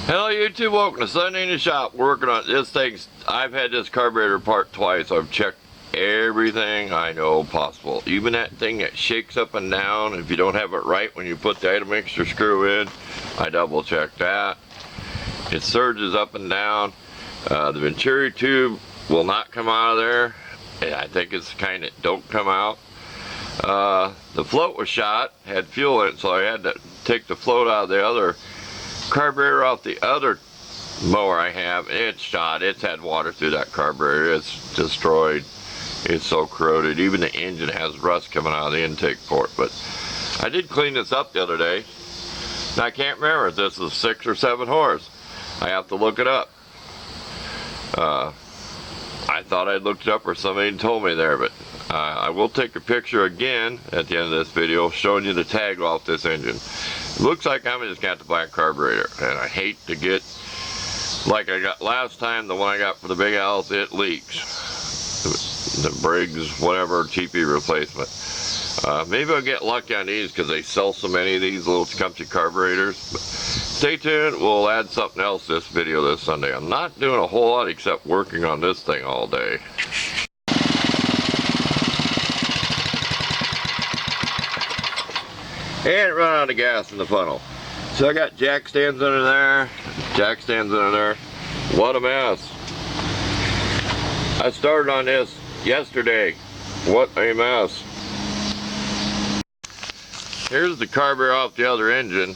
Hello YouTube, welcome to Sunday in the Shop. We're working on this thing. I've had this carburetor apart twice. I've checked everything I know possible. Even that thing that shakes up and down, if you don't have it right when you put the item mixture screw in, I double checked that. It surges up and down. The venturi tube will not come out of there. And I think it's the kind that don't come out. The float was shot, had fuel in it, so I had to take the float out of the other carburetor off the other mower I have. It's shot. It's had water through that carburetor. It's destroyed. It's so corroded. Even the engine has rust coming out of the intake port. But I did clean this up the other day. And I can't remember if this is 6 or 7 horse. I have to look it up. I thought I'd looked it up or somebody told me there, but I will take a picture again at the end of this video showing you the tag off this engine. It looks like I'm just got to buy a carburetor, and I hate to get like I got last time. The one I got for the big house, it leaks. The Briggs whatever cheapy replacement. Maybe I'll get lucky on these because they sell so many of these little comfy carburetors. But stay tuned, we'll add something else this video this Sunday. I'm not doing a whole lot except working on this thing all day. And run out of gas in the funnel. So I got jack stands under there, jack stands under there. What a mess. I started on this yesterday. What a mess. Here's the carburetor off the other engine,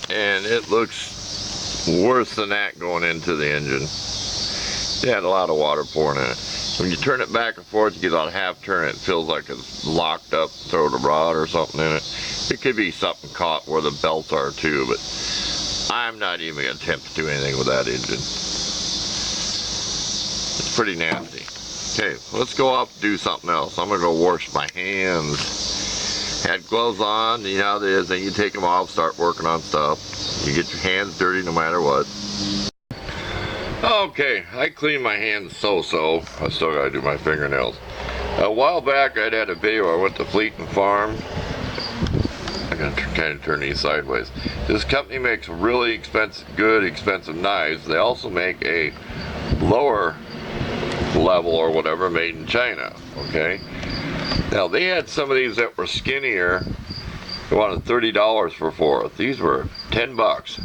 and it looks worse than that going into the engine. It had a lot of water pouring in it. When you turn it back and forth, you get about a half turn, it feels like it's locked up, throw the rod or something in it. It could be something caught where the belts are too, but I'm not even going to attempt to do anything with that engine. It's pretty nasty. Okay, let's go off and do something else. I'm going to go wash my hands. Had gloves on, you know how it is, then you take them off, start working on stuff. You get your hands dirty no matter what. Okay, I clean my hands so-so. I still gotta do my fingernails. A while back I had a video. I went to Fleet and Farm. I gotta kind of turn these sideways. This company makes really expensive, good expensive knives. They also make a lower level or whatever made in China. Okay. Now they had some of these that were skinnier. They wanted $30 for 4. These were 10 bucks.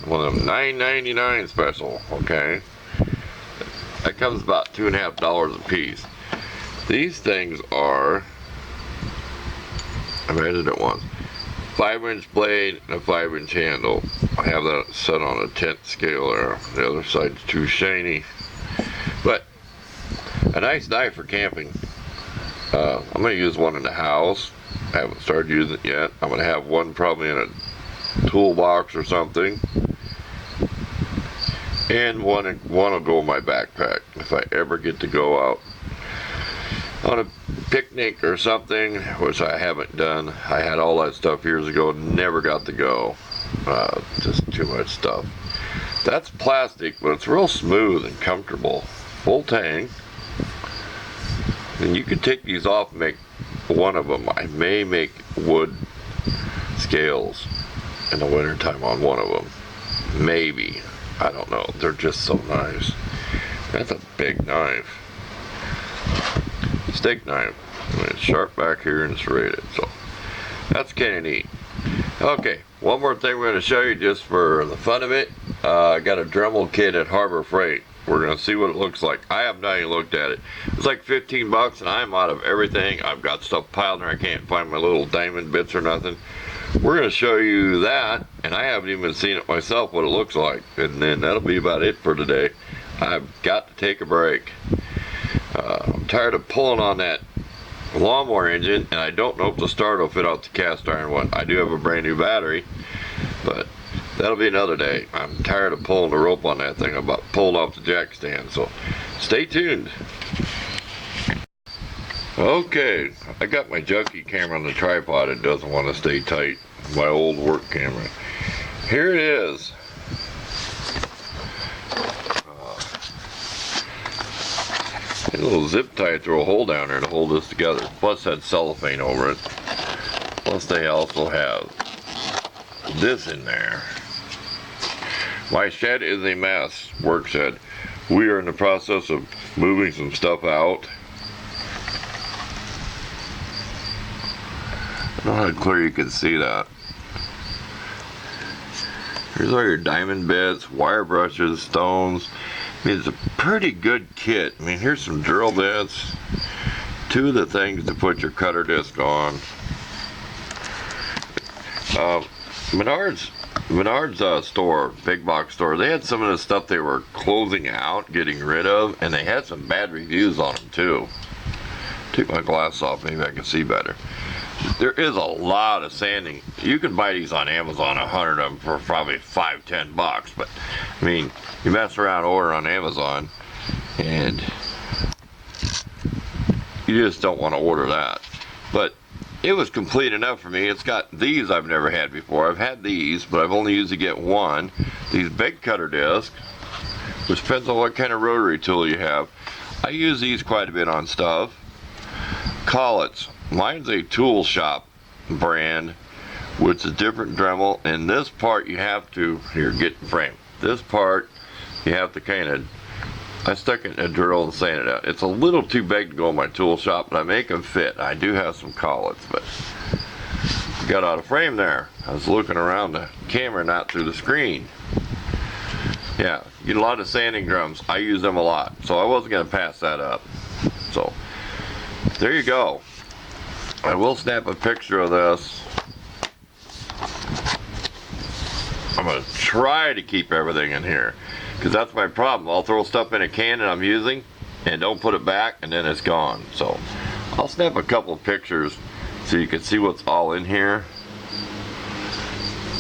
One of them $9.99 special, okay? That comes about $2.50 a piece. These things are, I measured it once, 5-inch blade and a 5-inch handle. I have that set on a 10th scale there. The other side's too shiny. But a nice knife for camping. I'm going to use one in the house. I haven't started using it yet. I'm going to have one probably in a toolbox or something. And one will go in my backpack if I ever get to go out on a picnic or something, which I haven't done. I had all that stuff years ago, never got to go. Just too much stuff. That's plastic, but it's real smooth and comfortable. Full tang. And you can take these off and make one of them. I may make wood scales in the wintertime on one of them. Maybe. I don't know. They're just so nice. That's a big knife. Steak knife. I mean, it's sharp back here and serrated. So that's kind of neat. Okay, one more thing we're going to show you just for the fun of it. I got a Dremel kit at Harbor Freight. We're going to see what it looks like. I have not even looked at it. It's like 15 bucks and I'm out of everything. I've got stuff piled there. I can't find my little diamond bits or nothing. We're going to show you that, and I haven't even seen it myself what it looks like. And then that'll be about it for today. I've got to take a break. I'm tired of pulling on that lawnmower engine, and I don't know if the starter will fit out the cast iron one. I do have a brand new battery, but that'll be another day. I'm tired of pulling the rope on that thing. I'm about pulled off the jack stand, so stay tuned. Okay, I got my junky camera on the tripod. It doesn't want to stay tight. My old work camera. Here it is. A little zip tie through a hole down there to hold this together. Plus had cellophane over it. Plus they also have this in there. My shed is a mess. Work shed. We are in the process of moving some stuff out. I don't know how clear you can see that. Here's all your diamond bits, wire brushes, stones. I mean, it's a pretty good kit. I mean, here's some drill bits. 2 of the things to put your cutter disc on. Menards store, big box store, they had some of the stuff they were closing out, getting rid of, and they had some bad reviews on them too. Take my glass off, maybe I can see better. There is a lot of sanding. You can buy these on Amazon, 100 of them for probably $5-10 bucks, but I mean, you mess around, order on Amazon, and you just don't want to order that. But it was complete enough for me. It's got these I've never had before. I've had these, but I've only used to get one. These big cutter discs, which depends on what kind of rotary tool you have. I use these quite a bit on stuff. Collets. Mine's a tool shop brand, which is different Dremel. And this part you have to, here, get the frame. This part you have to kind of, I stuck it in a drill and sand it out. It's a little too big to go in my tool shop, but I make them fit. I do have some collets, but got out of frame there. I was looking around the camera, not through the screen. Yeah, you get a lot of sanding drums. I use them a lot, so I wasn't going to pass that up. So, there you go. I will snap a picture of this. I'm going to try to keep everything in here, because that's my problem. I'll throw stuff in a can that I'm using and don't put it back, and then it's gone. So I'll snap a couple of pictures so you can see what's all in here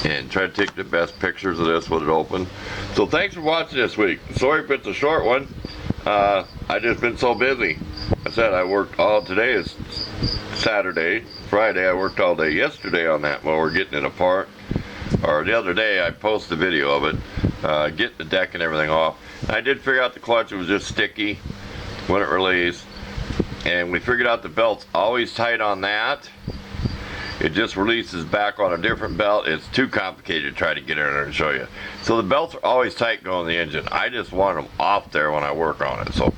and try to take the best pictures of this with it open. So thanks for watching this week. Sorry if it's a short one. I just been so busy. I said I worked all, today is Saturday, Friday I worked all day yesterday on that mower getting it apart. Or the other day I posted a video of it, getting the deck and everything off. And I did figure out the clutch was just sticky when it released. And we figured out the belt's always tight on that. It just releases back on a different belt. It's too complicated to try to get in there and show you. So the belts are always tight going in the engine. I just want them off there when I work on it. So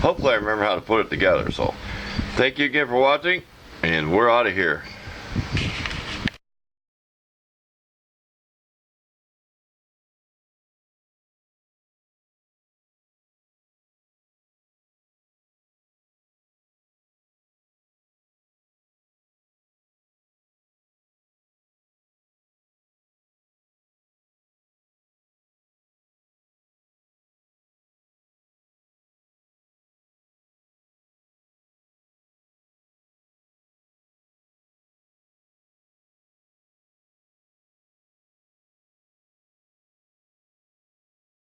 hopefully I remember how to put it together. So thank you again for watching, and we're out of here.